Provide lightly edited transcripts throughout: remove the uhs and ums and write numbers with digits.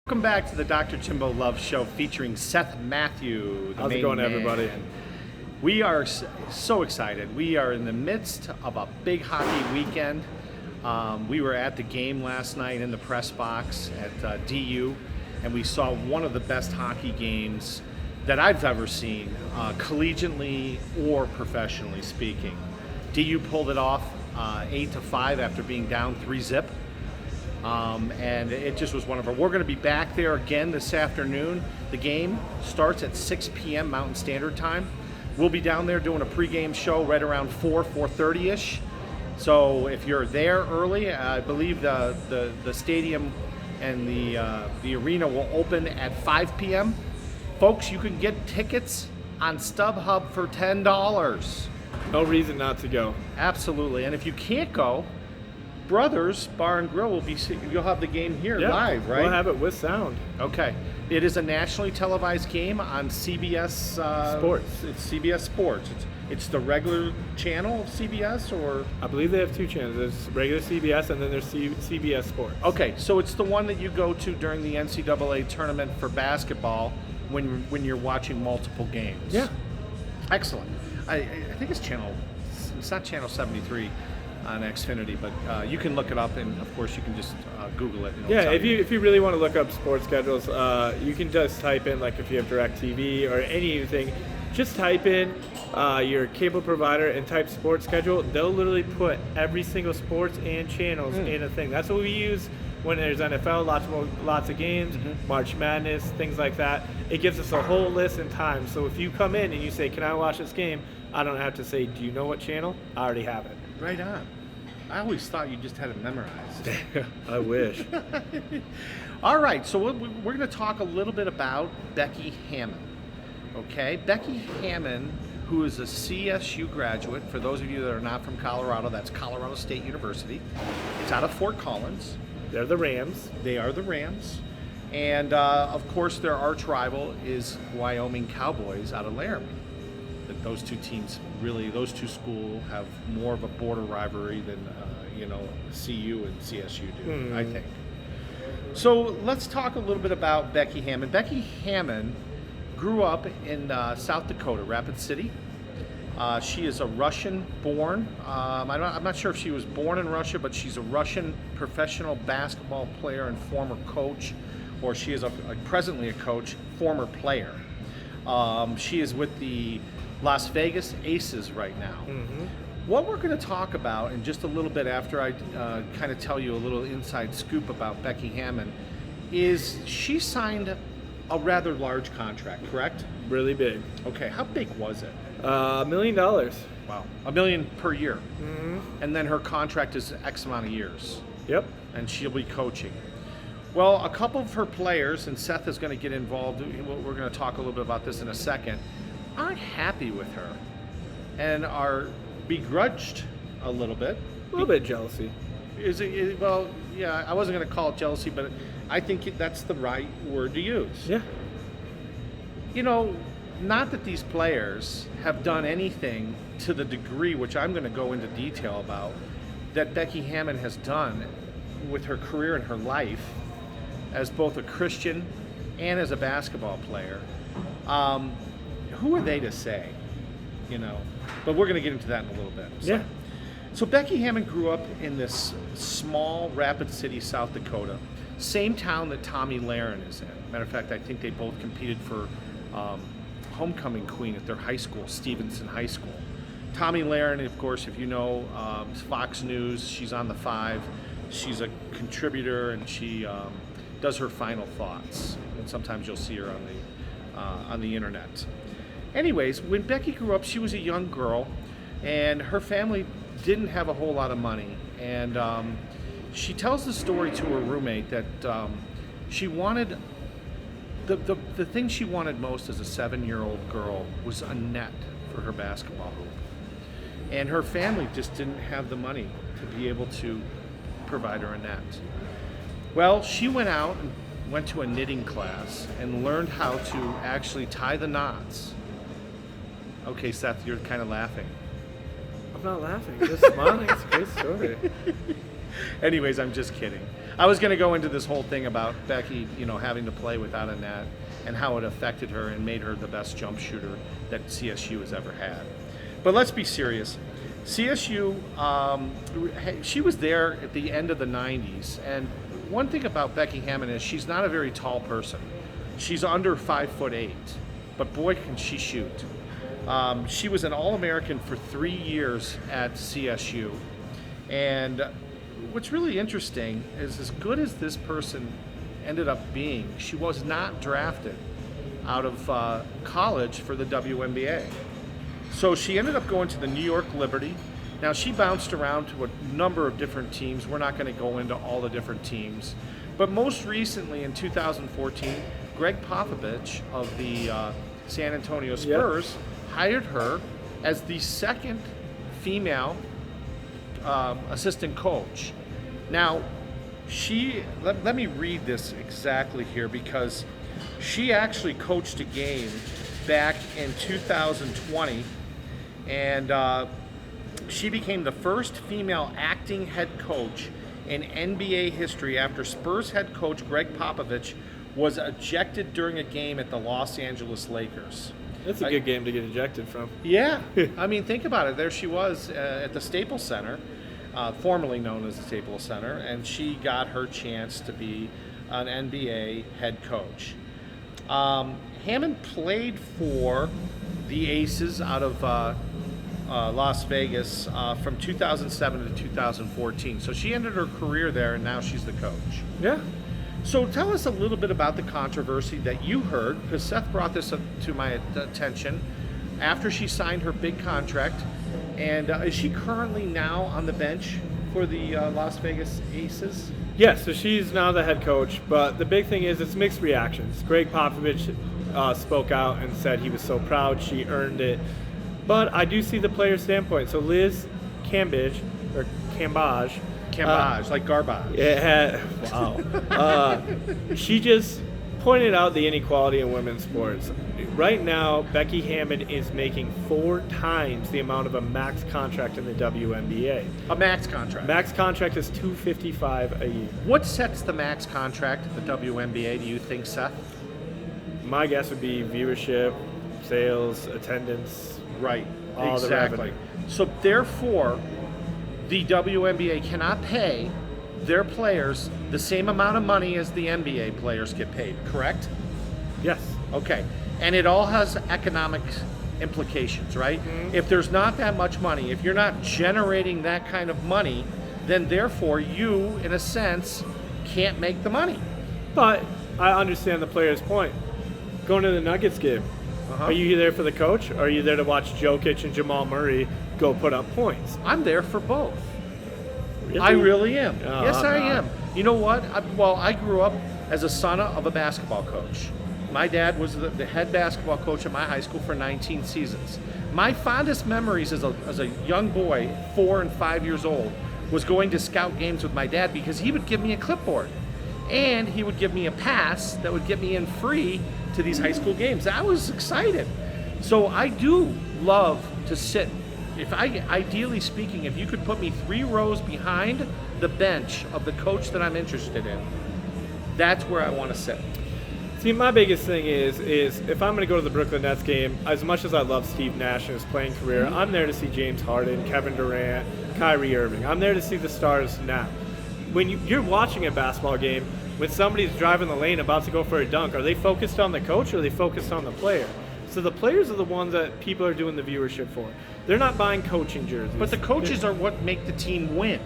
Welcome back to the Dr. Jimbo Love Show featuring Seth Matthew. How's it going, everybody? We are so excited. We are in the midst of a big hockey weekend. We were at the game last night in the press box at DU, and we saw one of the best hockey games that I've ever seen, collegiately or professionally speaking. DU pulled it off 8-5 after being down 3-0. And it just was wonderful. We're going to be back there again this afternoon. The game starts at 6 p.m. Mountain Standard Time. We'll be down there doing a pregame show right around 4:30ish. So if you're there early, I believe the stadium and the arena will open at 5 p.m. Folks, you can get tickets on StubHub for $10. No reason not to go. Absolutely. And if you can't go, Brothers Bar and Grill you'll have the game here live, right? We'll have it with sound. Okay. It is a nationally televised game on CBS Sports. It's CBS Sports. It's the regular channel of CBS, or I believe they have two channels. There's regular CBS and then there's CBS Sports. Okay, so it's the one that you go to during the NCAA tournament for basketball when you're watching multiple games. Yeah. Excellent. I think it's not channel 73 on Xfinity, but you can look it up, and of course you can just Google it. Yeah, if you really want to look up sports schedules, you can just type in, like if you have DirecTV or anything, just type in your cable provider and type sports schedule. They'll literally put every single sports and channels in a thing. That's what we use when there's NFL, lots of games, March Madness, things like that. It gives us a whole list and time. So if you come in and you say, "Can I watch this game?" I don't have to say, "Do you know what channel?" I already have it. Right on. I always thought you just had it memorized. I wish. All right, so we're going to talk a little bit about Becky Hammond. Okay, Becky Hammond, who is a CSU graduate. For those of you that are not from Colorado, that's Colorado State University. It's out of Fort Collins. They're the Rams. They are the Rams. And, of course, their arch rival is Wyoming Cowboys out of Laramie. Those two teams those two schools have more of a border rivalry than, CU and CSU do, I think. So let's talk a little bit about Becky Hammond. Becky Hammond grew up in South Dakota, Rapid City. She is a Russian-born. I'm not sure if she was born in Russia, but she's a Russian professional basketball player and former coach, or she is presently a coach, former player. She is with the Las Vegas Aces right now. What we're going to talk about in just a little bit after I kind of tell you a little inside scoop about Becky Hammond is she signed a rather large contract, correct? Really big. Okay, how big was it? $1 million. Wow, $1 million per year. And then her contract is X amount of years. Yep. And she'll be coaching. Well, a couple of her players, and Seth is going to get involved, we're going to talk a little bit about this in a second, aren't happy with her and are begrudged a little bit. A little bit jealousy. Well, yeah, I wasn't going to call it jealousy, but I think that's the right word to use. Yeah. Not that these players have done anything to the degree, which I'm going to go into detail about, that Becky Hammond has done with her career and her life as both a Christian and as a basketball player. Who are they to say, But we're going to get into that in a little bit. Yeah. So Becky Hammond grew up in this small Rapid City, South Dakota, same town that Tommy Lahren is in. Matter of fact, I think they both competed for homecoming queen at their high school, Stevenson High School. Tommy Lahren, of course, if you know, Fox News, she's on the 5. She's a contributor, and she does her final thoughts. And sometimes you'll see her on the internet. Anyways, when Becky grew up, she was a young girl, and her family didn't have a whole lot of money. And she tells the story to her roommate that she wanted, the thing she wanted most as a 7-year-old girl was a net for her basketball hoop. And her family just didn't have the money to be able to provide her a net. Well, she went out and went to a knitting class and learned how to actually tie the knots. Okay, Seth, you're kind of laughing. I'm not laughing. I'm just smiling. It's a great story. Anyways, I'm just kidding. I was going to go into this whole thing about Becky, having to play without a net and how it affected her and made her the best jump shooter that CSU has ever had. But let's be serious. CSU, she was there at the end of the 90s. And one thing about Becky Hammond is she's not a very tall person. She's under 5'8", but boy, can she shoot. She was an All-American for 3 years at CSU. And what's really interesting is, as good as this person ended up being, she was not drafted out of college for the WNBA. So she ended up going to the New York Liberty. Now, she bounced around to a number of different teams. We're not going to go into all the different teams. But most recently, in 2014, Greg Popovich of the San Antonio Spurs hired her as the second female assistant coach. Now, let me read this exactly here, because she actually coached a game back in 2020, and she became the first female acting head coach in NBA history after Spurs head coach Greg Popovich was ejected during a game at the Los Angeles Lakers. That's a good game to get ejected from. Yeah. I mean, think about it. There she was at the Staples Center, formerly known as the Staples Center, and she got her chance to be an NBA head coach. Hammond played for the Aces out of Las Vegas from 2007 to 2014. So she ended her career there, and now she's the coach. Yeah. So tell us a little bit about the controversy that you heard, because Seth brought this up to my attention after she signed her big contract. And is she currently now on the bench for the Las Vegas Aces? Yeah, so she's now the head coach, but the big thing is it's mixed reactions. Greg Popovich spoke out and said he was so proud, she earned it. But I do see the player standpoint. So Liz Cambage, like garbage. Wow. She just pointed out the inequality in women's sports. Right now, Becky Hammond is making 4 times the amount of a max contract in the WNBA. A max contract? Max contract is $255 a year. What sets the max contract at the WNBA, do you think, Seth? My guess would be viewership, sales, attendance. Right, all exactly. The revenue. So therefore, the WNBA cannot pay their players the same amount of money as the NBA players get paid, correct? Yes. Okay. And it all has economic implications, right? Mm-hmm. If there's not that much money, if you're not generating that kind of money, then therefore you, in a sense, can't make the money. But I understand the player's point. Going to the Nuggets game, are you there for the coach, or are you there to watch Jokic and Jamal Murray go put up points? I'm there for both. Really? I really am. Oh, yes, I'm I not. am. You know what? I grew up as a son of a basketball coach. My dad was the head basketball coach at my high school for 19 seasons. My fondest memories as a young boy, 4 and 5 years old, was going to scout games with my dad, because he would give me a clipboard. And he would give me a pass that would get me in free to these high school games. I was excited. So I do love to sit. Ideally speaking, if you could put me 3 rows behind the bench of the coach that I'm interested in, that's where I want to sit. See, my biggest thing is if I'm going to go to the Brooklyn Nets game, as much as I love Steve Nash and his playing career, I'm there to see James Harden, Kevin Durant, Kyrie Irving. I'm there to see the stars now. When you're watching a basketball game, when somebody's driving the lane about to go for a dunk, are they focused on the coach, or are they focused on the player? So the players are the ones that people are doing the viewership for. They're not buying coaching jerseys. But the coaches are what make the team win.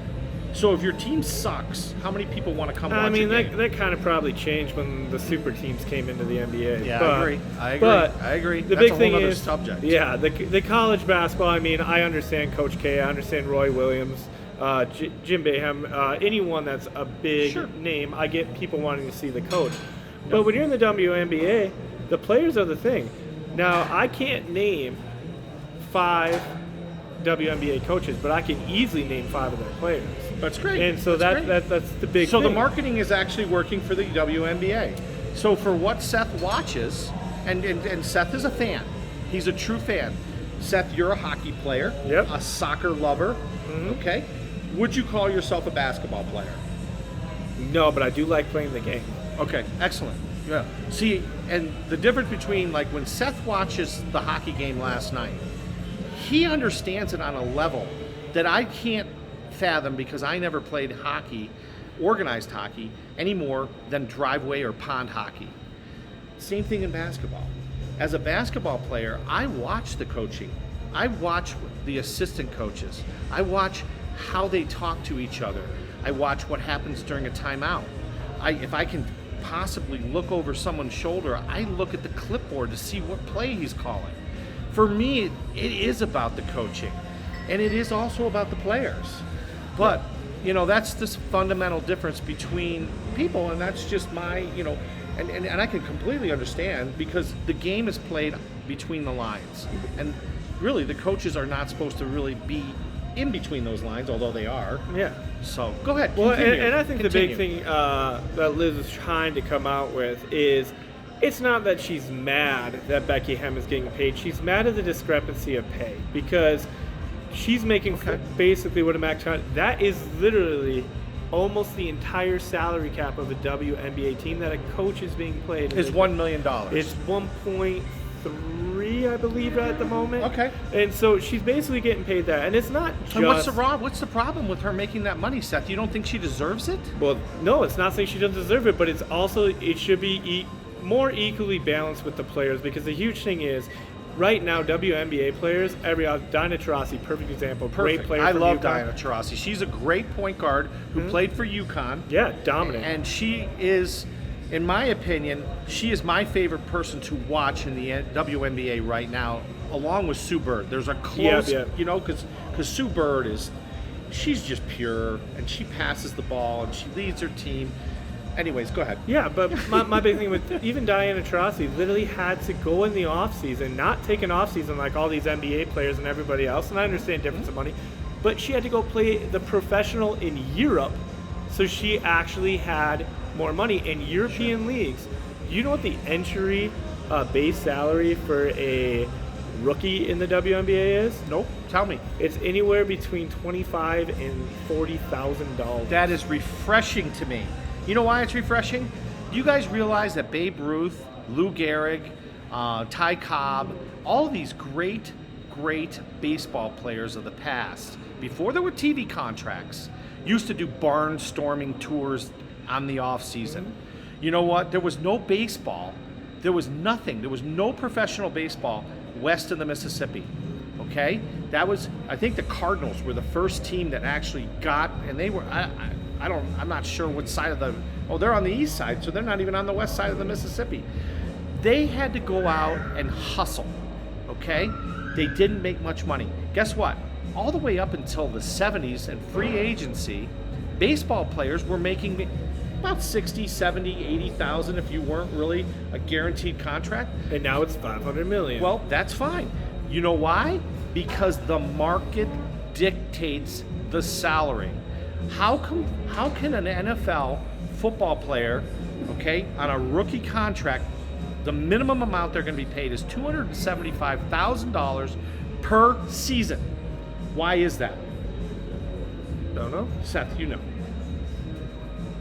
So if your team sucks, how many people want to come watch a game? that kind of probably changed when the super teams came into the NBA. Yeah, but, I agree. But I agree. The That's big a whole thing other is, subject. Yeah, the college basketball, I understand Coach K, I understand Roy Williams, Jim Boeheim, anyone that's a big name, I get people wanting to see the coach. Yep. But when you're in the WNBA, the players are the thing. Now, I can't name 5 WNBA coaches, but I can easily name 5 of their players. That's great. And so that's the big thing. So the marketing is actually working for the WNBA. So for what Seth watches, and Seth is a fan. He's a true fan. Seth, you're a hockey player, yep. a soccer lover, okay? Would you call yourself a basketball player? No, but I do like playing the game. Okay, excellent. Yeah. See, and the difference between, like, when Seth watches the hockey game last night, he understands it on a level that I can't fathom because I never played hockey, organized hockey, any more than driveway or pond hockey. Same thing in basketball. As a basketball player, I watch the coaching. I watch the assistant coaches. I watch how they talk to each other. I watch what happens during a timeout. If I can possibly look over someone's shoulder, I look at the clipboard to see what play he's calling. For me, it is about the coaching, and it is also about the players. But, you know, that's this fundamental difference between people, and that's just my, you know, and I can completely understand because the game is played between the lines. And really, the coaches are not supposed to really be in between those lines, although they are. Yeah. So go ahead. Well, continue. and I think the big Continue. thing that Liz is trying to come out with is it's not that she's mad that Becky Hammond is getting paid. She's mad at the discrepancy of pay because she's making basically what a max that is literally almost the entire salary cap of a WNBA team that a coach is being paid. Is $1 million. It's 1.3, I believe, at the moment. Okay. And so she's basically getting paid that, and it's not just. And what's the problem with her making that money, Seth? You don't think she deserves it? Well, no, it's not saying she doesn't deserve it, but it's also it should be more equally balanced with the players because the huge thing is. Right now, WNBA players, Diana Taurasi, perfect example. Great player. I love UConn. Diana Taurasi. She's a great point guard who played for UConn. Yeah, dominant. And she is, in my opinion, she is my favorite person to watch in the WNBA right now, along with Sue Bird. There's a close, you know, because Sue Bird she's just pure, and she passes the ball, and she leads her team. Anyways, go ahead. Yeah, but my big thing with even Diana Taurasi literally had to go in the offseason, not take an offseason like all these NBA players and everybody else, and I understand difference of money, but she had to go play the professional in Europe, so she actually had more money in European leagues. You know what the entry base salary for a rookie in the WNBA is? Nope. Tell me. It's anywhere between $25,000 and $40,000. That is refreshing to me. You know why it's refreshing? Do you guys realize that Babe Ruth, Lou Gehrig, Ty Cobb, all of these great baseball players of the past, before there were TV contracts, used to do barnstorming tours on the off season. You know what? There was no baseball. There was nothing. There was no professional baseball west of the Mississippi. Okay? That was, I think the Cardinals were the first team that actually got, and they were, I'm not sure what side of they're on the east side, so they're not even on the west side of the Mississippi. They had to go out and hustle, okay? They didn't make much money. Guess what? All the way up until the 70s and free agency, baseball players were making about 60, 70, 80,000 if you weren't really a guaranteed contract. And now it's $500 million. Well, that's fine. You know why? Because the market dictates the salary. How can an NFL football player, okay, on a rookie contract, the minimum amount they're going to be paid is $275,000 per season? Why is that? Don't know. Seth, you know.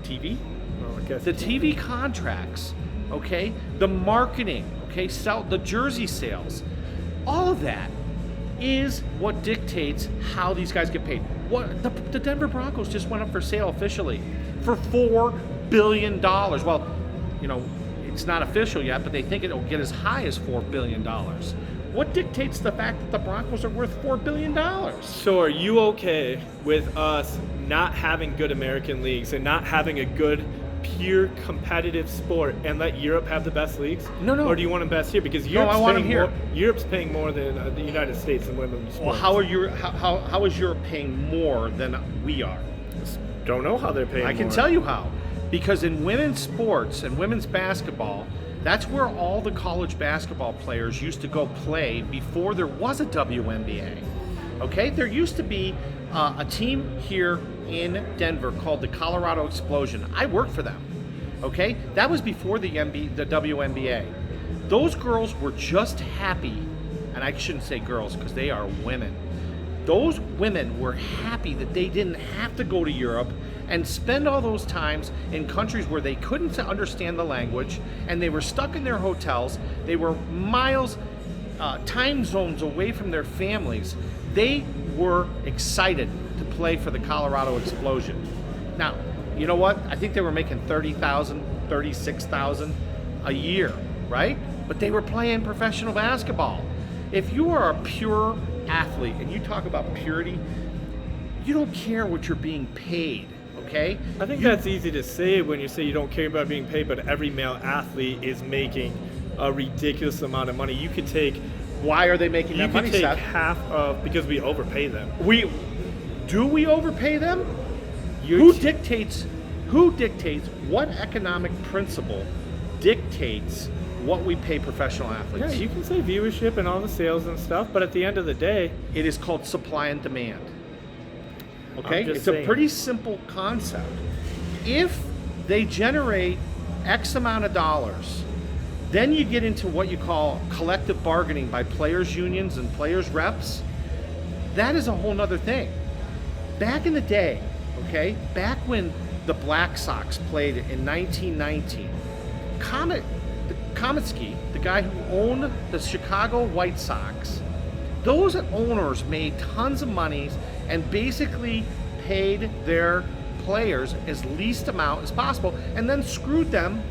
TV? Well, I guess The TV contracts, okay, the marketing, okay, the jersey sales, all of that is what dictates how these guys get paid. What the Denver Broncos just went up for sale officially for $4 billion. Well, you know, it's not official yet, but they think it'll get as high as $4 billion. What dictates the fact that the Broncos are worth $4 billion? So are you okay with us not having good American leagues and not having a good pure competitive sport and let Europe have the best leagues? No. Or do you want them best here? Because Europe's paying more than the United States in women's sports. Well, how is Europe paying more than we are? Don't know how they're paying I can more. tell you how. Because in women's sports and women's basketball, that's where all the college basketball players used to go play before there was a WNBA. Okay? There used to be a team here in Denver called the Colorado Explosion. I worked for them. Okay? That was before the WNBA. Those girls were just happy, and I shouldn't say girls because they are women. Those women were happy that they didn't have to go to Europe and spend all those times in countries where they couldn't understand the language, and they were stuck in their hotels. They were miles, time zones away from their families. They were excited to play for the Colorado Explosion. Now, you know what? I think they were making $30,000, $36,000 a year, right? But they were playing professional basketball. If you are a pure athlete, and you talk about purity, you don't care what you're being paid. Okay? I think that's easy to say when you say you don't care about being paid, but every male athlete is making a ridiculous amount of money. You could take. Why are they making that money, You could take Seth? half of, because we overpay them. Do we overpay them? Who dictates what economic principle dictates what we pay professional athletes? Yeah, you can say viewership and all the sales and stuff, but at the end of the day, it is called supply and demand. Okay, it's saying. a pretty simple concept. If they generate X amount of dollars, then you get into what you call collective bargaining by players' unions and players' reps. That is a whole nother thing. Back in the day, okay, back when the Black Sox played in 1919, Kometsky, the guy who owned the Chicago White Sox, those owners made tons of money and basically paid their players as least amount as possible, and then screwed them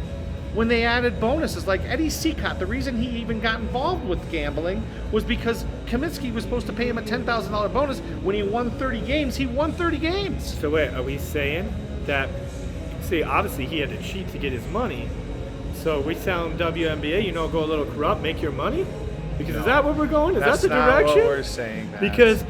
when they added bonuses. Like Eddie Seacott, the reason he even got involved with gambling was because Kometsky was supposed to pay him a $10,000 bonus. When he won 30 games, he won 30 games. So wait, are we saying that, see, obviously he had to cheat to get his money, so we sound WNBA, go a little corrupt, make your money? Because is that where we're going? Is that the direction? That's not what we're saying. Because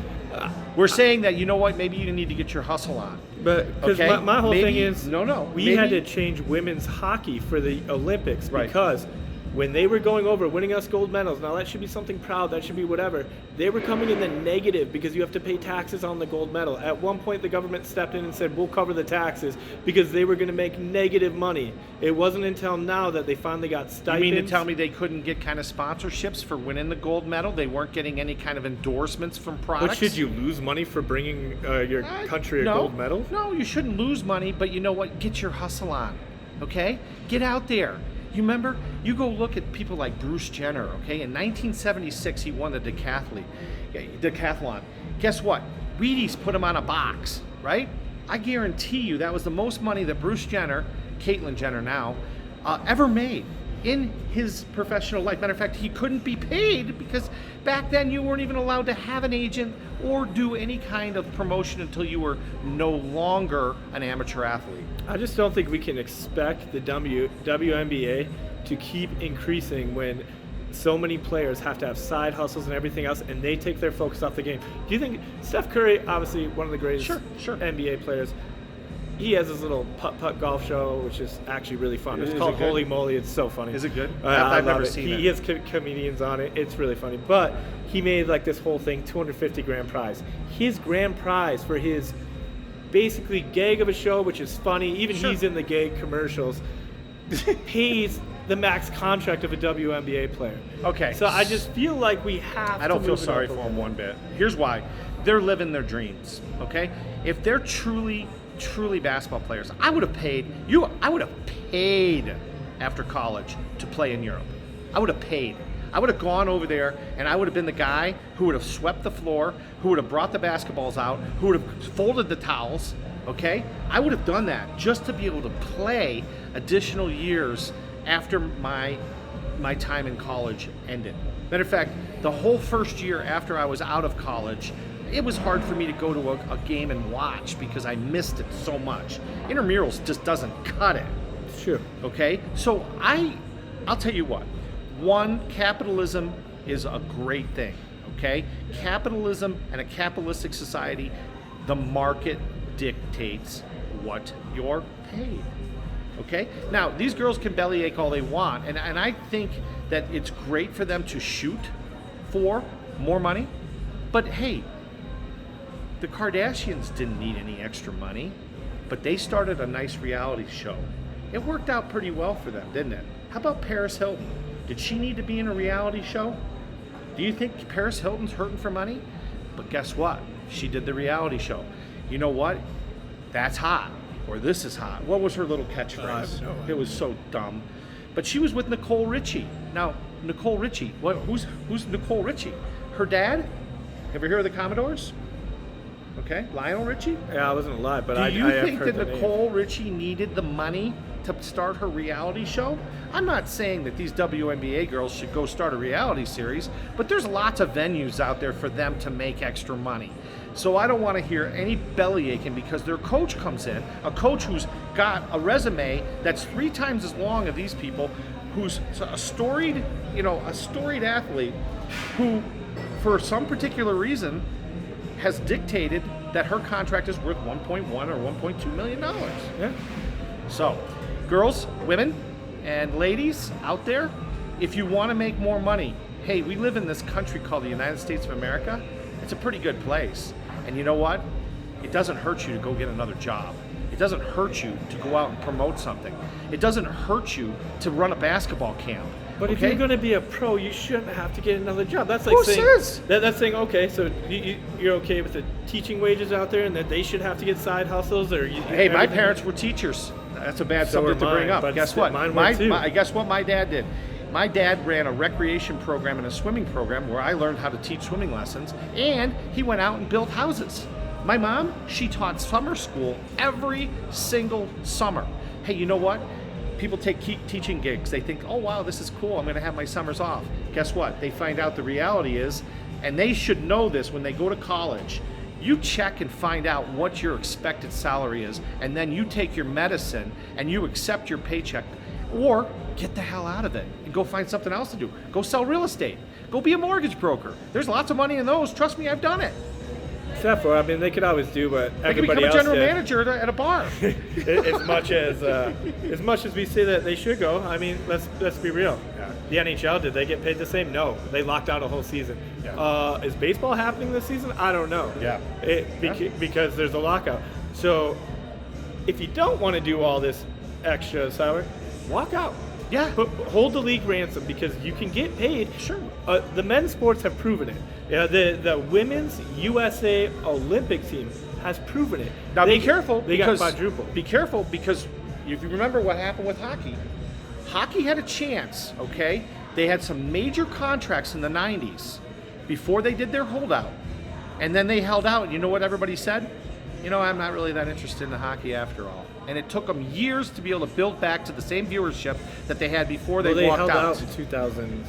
we're saying that, you know what, maybe you need to get your hustle on. But because my whole thing is, we had to maybe change women's hockey for the Olympics, Right. because when they were going over, winning us gold medals, now that should be something proud, that should be whatever, they were coming in the negative because you have to pay taxes on the gold medal. At one point, the government stepped in and said, we'll cover the taxes, because they were going to make negative money. It wasn't until now that they finally got stipends. You mean to tell me they couldn't get kind of sponsorships for winning the gold medal? They weren't getting any kind of endorsements from products? But should you lose money for bringing your country a gold medal? No, you shouldn't lose money, but you know what? Get your hustle on, okay? Get out there. You remember? You go look at people like Bruce Jenner, okay? In 1976, he won the decathlon. Guess what? Wheaties put him on a box, right? I guarantee you that was the most money that Bruce Jenner, Caitlyn Jenner now, ever made in his professional life. Matter of fact, he couldn't be paid because back then you weren't even allowed to have an agent or do any kind of promotion until you were no longer an amateur athlete. I just don't think we can expect the WNBA to keep increasing when so many players have to have side hustles and everything else, and they take their focus off the game. Do you think Steph Curry, obviously one of the greatest NBA players, he has his little putt-putt golf show, which is actually really fun. It's called Holy Moly. It's so funny. Is it good? I've never seen it. He has comedians on it. It's really funny. But he made like this whole thing, $250 grand prize. His grand prize for his basically gag of a show, which is funny, even he's in the gag commercials, pays the max contract of a WNBA player. Okay. So I just feel like we have to I don't feel move it sorry up for a them bit. one bit. Here's why. They're living their dreams, okay? If they're truly basketball players, I would have paid after college to play in Europe. I would have paid. I would have gone over there and I would have been the guy who would have swept the floor, who would have brought the basketballs out, who would have folded the towels, okay? I would have done that just to be able to play additional years after my time in college ended. Matter of fact, the whole first year after I was out of college, it was hard for me to go to a game and watch because I missed it so much. Intramurals just doesn't cut it. Sure. Okay? So I'll tell you what. One, capitalism is a great thing. Okay? Capitalism and a capitalistic society, the market dictates what you're paid. Okay? Now, these girls can bellyache all they want, and I think that it's great for them to shoot for more money. But hey, the Kardashians didn't need any extra money, but they started a nice reality show. It worked out pretty well for them, didn't it? How about Paris Hilton? Did she need to be in a reality show? Do you think Paris Hilton's hurting for money? But guess what? she did the reality show. You know what? That's hot, or this is hot. What was her little catchphrase? No idea. It was so dumb. But she was with Nicole Richie. Now, Nicole Richie, who's Nicole Richie? Her dad? Have you heard of the Commodores? Okay, Lionel Richie? Yeah, I wasn't alive, but Do I you have think heard that the Nicole Richie needed the money to start her reality show? I'm not saying that these WNBA girls should go start a reality series, but there's lots of venues out there for them to make extra money. So I don't want to hear any belly aching because their coach comes in, a coach who's got a resume that's 3 times as long as these people, who's a storied athlete who, for some particular reason, has dictated that her contract is worth $1.1 or $1.2 million. Yeah. So, girls, women, and ladies out there, if you want to make more money, hey, we live in this country called the United States of America. It's a pretty good place. And you know what? It doesn't hurt you to go get another job. It doesn't hurt you to go out and promote something. It doesn't hurt you to run a basketball camp. But if okay? you're going to be a pro, you shouldn't have to get another job. That's like Who saying says? That's saying okay, so you're okay with the teaching wages out there, and that they should have to get side hustles, or hey, my parents were teachers. That's a bad So were subject to bring mine, up. but Guess what? mine were too. Guess what my dad did? My dad ran a recreation program and a swimming program where I learned how to teach swimming lessons, and he went out and built houses. My mom, she taught summer school every single summer. Hey, you know what? People take teaching gigs. They think, oh, wow, this is cool. I'm going to have my summers off. Guess what? They find out the reality is, and they should know this when they go to college, you check and find out what your expected salary is, and then you take your medicine and you accept your paycheck, or get the hell out of it and go find something else to do. Go sell real estate. Go be a mortgage broker. There's lots of money in those. Trust me, I've done it. Except for, I mean, they could always do what I could everybody become a else general did. manager at a bar. as much as we say that they should go, I mean, let's be real. Yeah. The NHL, did they get paid the same? No, they locked out a whole season. Yeah. Is baseball happening this season? I don't know. Yeah. Because there's a lockout. So if you don't want to do all this extra salary, walk out. Yeah. But hold the league ransom because you can get paid. Sure. The men's sports have proven it. Yeah, the women's USA Olympic team has proven it. Now be careful. They got quadrupled. Be careful because if you remember what happened with hockey, hockey had a chance, okay? They had some major contracts in the 90s before they did their holdout. And then they held out. You know what everybody said? You know, I'm not really that interested in the hockey after all. And it took them years to be able to build back to the same viewership that they had before they walked held out. out in 2000.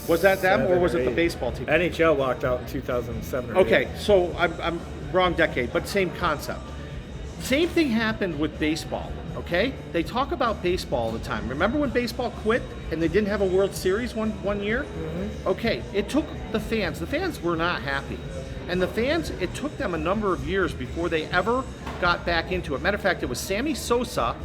Was that them or was it the 8. baseball team? NHL walked out in 2007 or Okay, 8. so I'm wrong decade, but same concept. Same thing happened with baseball, okay? They talk about baseball all the time. Remember when baseball quit and they didn't have a World Series one year? Mm-hmm. Okay, it took the fans. The fans were not happy. And the fans, it took them a number of years before they ever got back into it. Matter of fact, it was Sammy Sosa,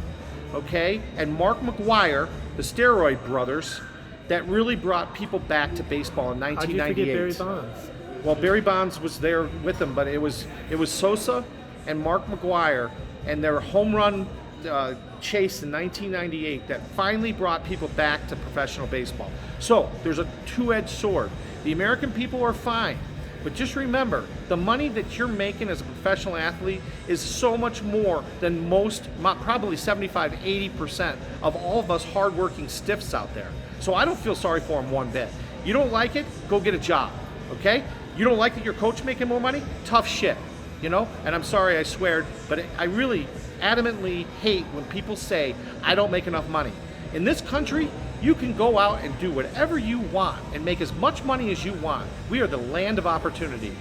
okay, and Mark McGwire, the steroid brothers, that really brought people back to baseball in 1998. How'd you forget Barry Bonds? Well, Barry Bonds was there with them, but it was Sosa and Mark McGwire and their home run chase in 1998 that finally brought people back to professional baseball. So there's a two-edged sword. The American people are fine, but just remember, the money that you're making as a professional athlete is so much more than most, probably 75, 80% of all of us hardworking stiffs out there. So I don't feel sorry for them one bit. You don't like it? Go get a job, okay? You don't like that your coach making more money? Tough shit, you know? And I'm sorry I sweared, but I really adamantly hate when people say, I don't make enough money. In this country, you can go out and do whatever you want and make as much money as you want. We are the land of opportunity.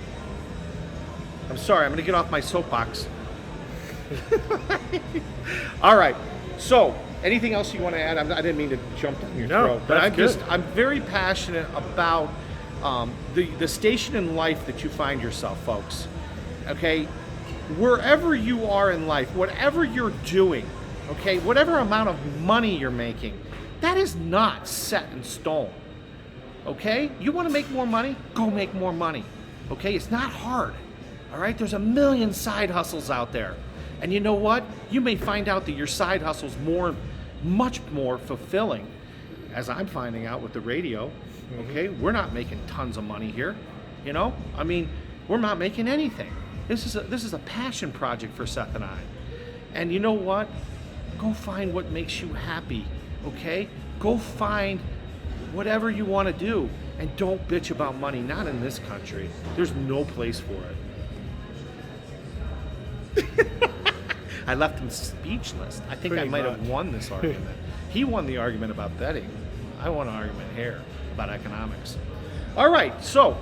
I'm sorry, I'm gonna get off my soapbox. All right, so anything else you want to add? I didn't mean to jump down your throat, but I'm very passionate about the station in life that you find yourself, folks. Okay, wherever you are in life, whatever you're doing, okay, whatever amount of money you're making, that is not set in stone. Okay, you want to make more money? Go make more money. Okay, it's not hard. All right, there's a million side hustles out there. And you know what? You may find out that your side hustle's much more fulfilling, as I'm finding out with the radio. Okay, we're not making tons of money here. You know, I mean, we're not making anything. This is a passion project for Seth and I. And you know what? Go find what makes you happy, okay? Go find whatever you want to do, and don't bitch about money. Not in this country. There's no place for it. I left him speechless. I think I might have won this argument. He won the argument about betting. I won an argument here about economics. All right, so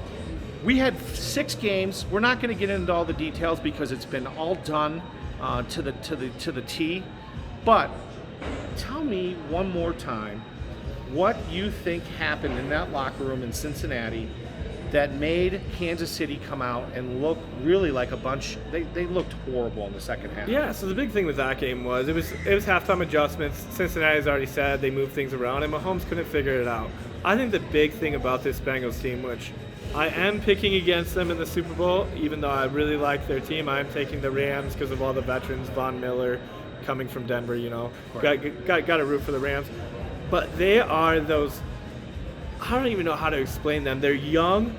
we had 6 games. We're not going to get into all the details because it's been all done to the T. But tell me one more time what you think happened in that locker room in Cincinnati that made Kansas City come out and look really like a bunch. They looked horrible in the second half. Yeah, so the big thing with that game was it was halftime adjustments. Cincinnati's already said they moved things around, and Mahomes couldn't figure it out. I think the big thing about this Bengals team, which I am picking against them in the Super Bowl, even though I really like their team, I am taking the Rams because of all the veterans, Von Miller coming from Denver, you know. Right. Got to root for the Rams. But they are those, I don't even know how to explain them. They're young,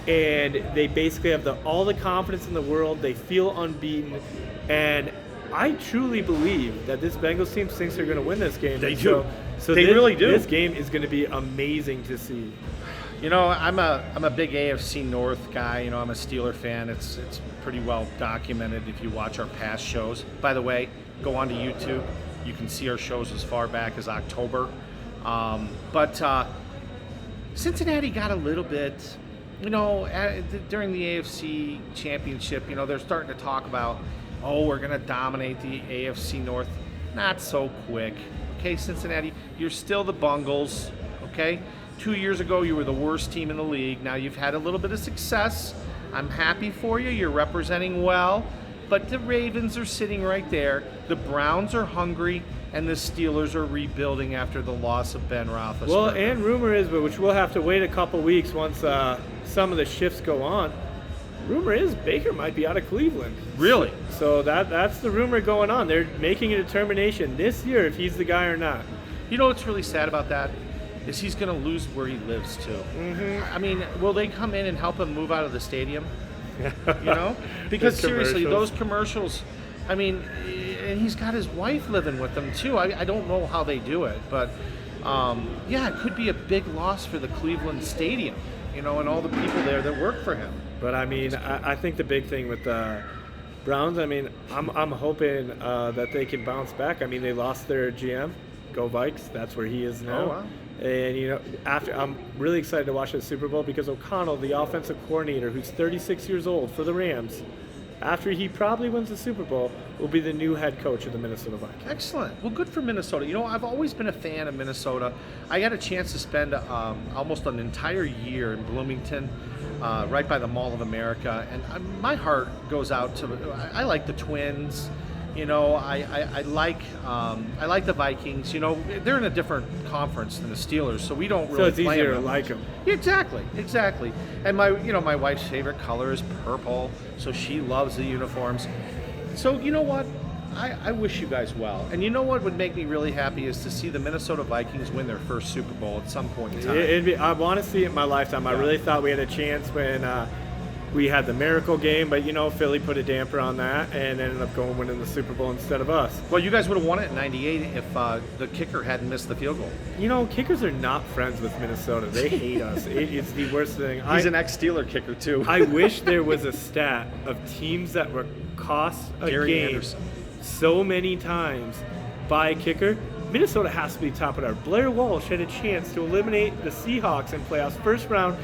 and they basically have all the confidence in the world. They feel unbeaten, and I truly believe that this Bengals team thinks they're going to win this game. They do. So they really do. This game is going to be amazing to see. You know, I'm a big AFC North guy. You know, I'm a Steeler fan. It's pretty well documented if you watch our past shows. By the way, go onto YouTube. You can see our shows as far back as October. But Cincinnati got a little bit, you know, during the AFC Championship, you know, they're starting to talk about, oh, we're going to dominate the AFC North. Not so quick. Okay, Cincinnati, you're still the Bungles, okay? 2 years ago, you were the worst team in the league. Now you've had a little bit of success. I'm happy for you. You're representing well. But the Ravens are sitting right there. The Browns are hungry, and the Steelers are rebuilding after the loss of Ben Roethlisberger. Well, and rumor is, but which we'll have to wait a couple weeks once some of the shifts go on. Rumor is Baker might be out of Cleveland. Really? So that's the rumor going on. They're making a determination this year if he's the guy or not. You know what's really sad about that? Is he's going to lose where he lives too. Mm-hmm. I mean, will they come in and help him move out of the stadium? You know? Because seriously, those commercials, I mean, and he's got his wife living with him too. I don't know how they do it, but yeah, it could be a big loss for the Cleveland Stadium, you know, and all the people there that work for him. But I mean, I think the big thing with the Browns, I mean, I'm hoping that they can bounce back. I mean, they lost their GM, Go Vikes. That's where he is now. Oh, wow. And, you know, I'm really excited to watch the Super Bowl because O'Connell, the offensive coordinator, who's 36 years old for the Rams, after he probably wins the Super Bowl, will be the new head coach of the Minnesota Vikings. Excellent. Well, good for Minnesota. You know, I've always been a fan of Minnesota. I got a chance to spend almost an entire year in Bloomington, right by the Mall of America, and my heart goes out to. I like the Twins. You know, I like the Vikings. You know, they're in a different conference than the Steelers, so we don't really. So it's play easier them to like them. Exactly. And my wife's favorite color is purple, so she loves the uniforms. So you know what? I wish you guys well. And you know what would make me really happy is to see the Minnesota Vikings win their first Super Bowl at some point in time. I want to see it in my lifetime. Yeah. I really thought we had a chance when we had the miracle game, but, you know, Philly put a damper on that and ended up winning the Super Bowl instead of us. Well, you guys would have won it in '98 if the kicker hadn't missed the field goal. You know, kickers are not friends with Minnesota. They hate us. It's the worst thing. He's an ex-Steeler kicker, too. I wish there was a stat of teams that were cost a Gary game Anderson. So many times by a kicker. Minnesota has to be top of our. Blair Walsh had a chance to eliminate the Seahawks in playoffs first round.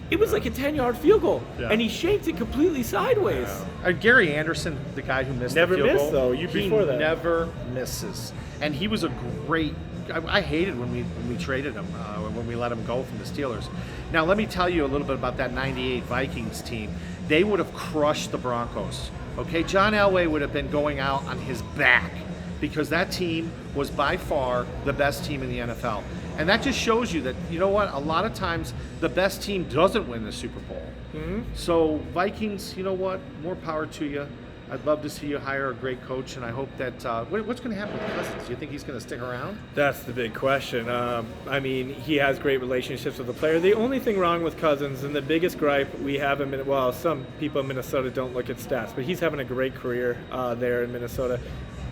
It was like a 10-yard field goal, and he shanked it completely sideways. Yeah. Gary Anderson, the guy who missed never the field missed goal, though. Before that, never misses, and he was a great. I hated when we traded him, when we let him go from the Steelers. Now let me tell you a little bit about that '98 Vikings team. They would have crushed the Broncos. Okay, John Elway would have been going out on his back because that team was by far the best team in the NFL. And that just shows you that, you know what, a lot of times the best team doesn't win the Super Bowl. Mm-hmm. So Vikings, you know what, more power to you. I'd love to see you hire a great coach, and I hope that what's going to happen with Cousins? Do you think he's going to stick around? That's the big question. I mean, he has great relationships with the player. The only thing wrong with Cousins, and the biggest gripe we have in some people in Minnesota don't look at stats, but he's having a great career there in Minnesota.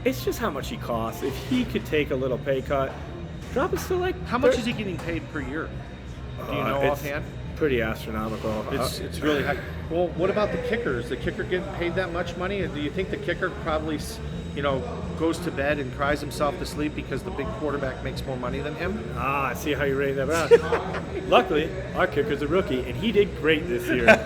It's just how much he costs. If he could take a little pay cut, drop it to like how much is he getting paid per year? Do you know offhand? Pretty astronomical. It's really high. Well, what about the kicker? Is the kicker getting paid that much money? Or do you think the kicker probably, goes to bed and cries himself to sleep because the big quarterback makes more money than him? I see how you're rating that out. Luckily, our kicker's a rookie, and he did great this year.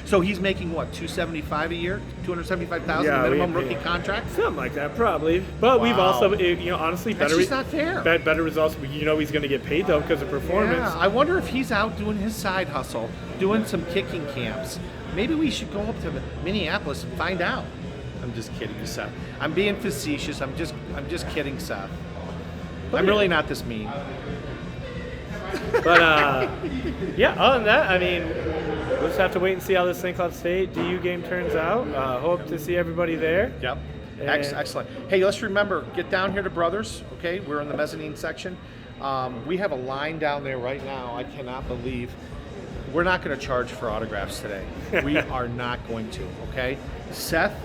So he's making what, $275 a year, $275,000 minimum rookie contract, something like that, probably. But we've also, honestly, that's just not fair. Better results. He's going to get paid though because of performance. Yeah, I wonder if he's out doing his side hustle, doing some kicking camps. Maybe we should go up to Minneapolis and find out. I'm just kidding, Seth. I'm being facetious. I'm just kidding, Seth. I'm really not this mean. But other than that, I mean, we'll just have to wait and see how this St. Cloud State DU game turns out. Hope to see everybody there. Yep. Excellent. Hey, let's remember, get down here to Brothers, okay? We're in the mezzanine section. We have a line down there right now. I cannot believe we're not going to charge for autographs today. We are not going to, okay? Seth,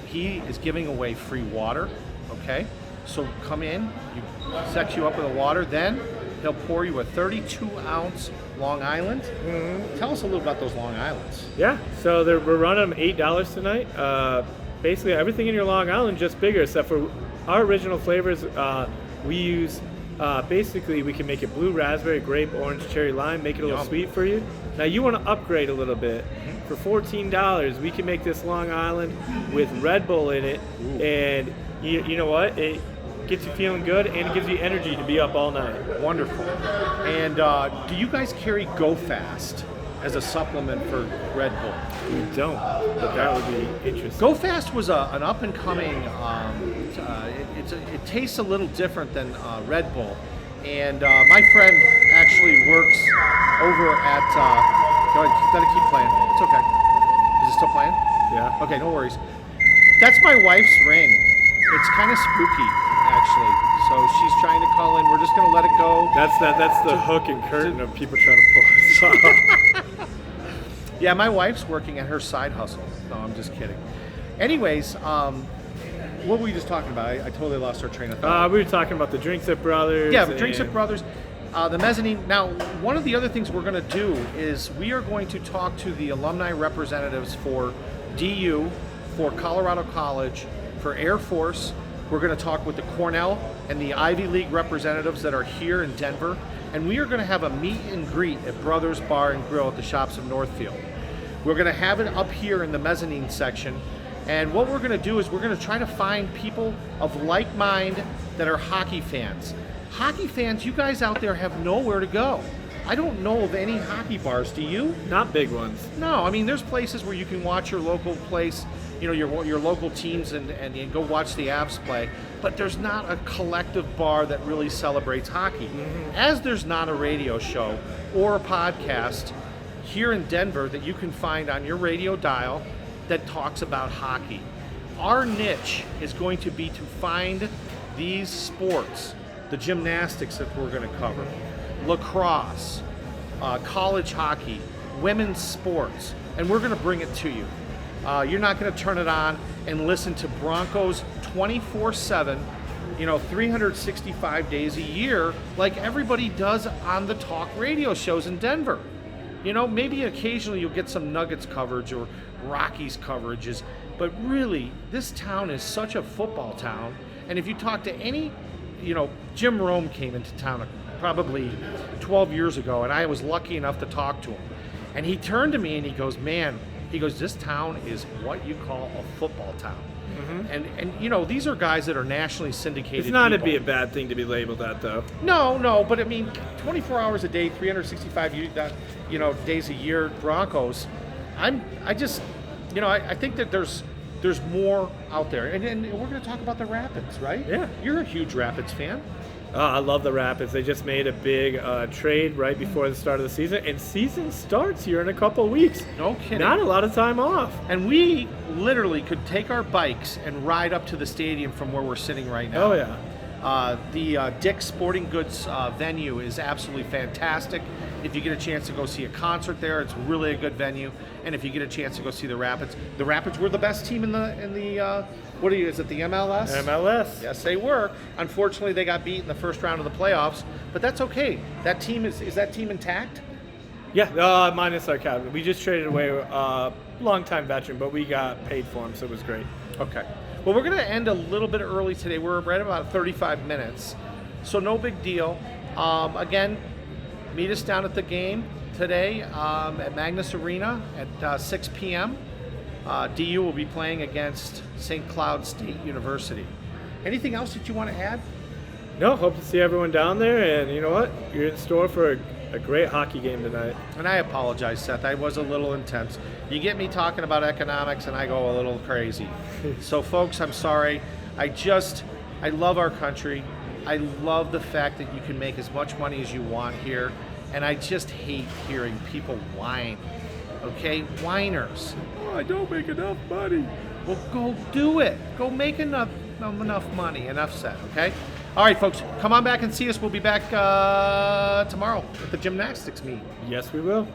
he is giving away free water, okay? So come in, set you up with the water, then he'll pour you a 32-ounce Long Island. Mm-hmm. Tell us a little about those Long Islands. Yeah, so we're running them $8 tonight. Basically, everything in your Long Island just bigger, except for our original flavors. We use basically we can make it blue raspberry, grape, orange, cherry, lime. Make it a little sweet for you. Now you want to upgrade a little bit. For $14, we can make this Long Island with Red Bull in it. Ooh. And you know what? It gets you feeling good and it gives you energy to be up all night. Wonderful. And do you guys carry Go Fast as a supplement for Red Bull? We don't, but that would be interesting. Go Fast was an up and coming. It tastes a little different than Red Bull, and my friend actually works over at. Go ahead, let it keep playing. It's okay. Is it still playing? Yeah. Okay, no worries. That's my wife's ring. It's kind of spooky, actually. So she's trying to call in. We're just going to let it go. That's the hook and curtain of people trying to pull us off. Yeah, my wife's working at her side hustle. No, I'm just kidding. Anyways, what were we just talking about? I totally lost our train of thought. We were talking about the Drinks at Brothers. Yeah, the Drinks at Brothers. The mezzanine. Now, one of the other things we're going to do is we are going to talk to the alumni representatives for DU, for Colorado College, for Air Force. We're going to talk with the Cornell and the Ivy League representatives that are here in Denver. And we are going to have a meet and greet at Brothers Bar and Grill at the Shops of Northfield. We're going to have it up here in the mezzanine section. And what we're going to do is we're going to try to find people of like mind that are hockey fans. Hockey fans, you guys out there have nowhere to go. I don't know of any hockey bars, do you? Not big ones. No, I mean, there's places where you can watch your local place, your local teams and you go watch the Avs play, but there's not a collective bar that really celebrates hockey. Mm-hmm. As there's not a radio show or a podcast here in Denver that you can find on your radio dial that talks about hockey. Our niche is going to be to find these sports, the gymnastics that we're going to cover, lacrosse, college hockey, women's sports, and we're going to bring it to you. You're not going to turn it on and listen to Broncos 24/7, 365 days a year like everybody does on the talk radio shows in Denver. Maybe occasionally you'll get some Nuggets coverage or Rockies coverages, but really, this town is such a football town. And if you talk to any, Jim Rome came into town probably 12 years ago, and I was lucky enough to talk to him. And he turned to me and he goes, this town is what you call a football town. Mm-hmm. And these are guys that are nationally syndicated. It's not to be a bad thing to be labeled that, though. No, but I mean, 24 hours a day, 365 days a year, Broncos. I think that there's more out there, and we're going to talk about the Rapids, right? Yeah. You're a huge Rapids fan. I love the Rapids. They just made a big trade right before the start of the season, and season starts here in a couple weeks. No kidding. Not a lot of time off. And we literally could take our bikes and ride up to the stadium from where we're sitting right now. Oh, yeah. The Dick's Sporting Goods venue is absolutely fantastic. If you get a chance to go see a concert there, it's really a good venue. And if you get a chance to go see the Rapids were the best team in the what are you? Is it the MLS? MLS. Yes, they were. Unfortunately, they got beat in the first round of the playoffs, but that's okay. That team is that team intact? Yeah, minus our captain. We just traded away a longtime veteran, but we got paid for him, so it was great. Okay. Well, we're going to end a little bit early today. We're right about 35 minutes, so no big deal. Again, meet us down at the game today at Magnus Arena at 6 p.m. DU will be playing against St. Cloud State University. Anything else that you want to add? No, hope to see everyone down there, and you know what? You're in store for a great hockey game tonight. And I apologize, Seth. I was a little intense. You get me talking about economics, and I go a little crazy. So, folks, I'm sorry. I love our country. I love the fact that you can make as much money as you want here, and I just hate hearing people whine. Okay? Whiners. Oh, I don't make enough money. Well, go do it. Go make enough money. Enough said, okay? All right, folks, come on back and see us. We'll be back tomorrow at the gymnastics meet. Yes, we will.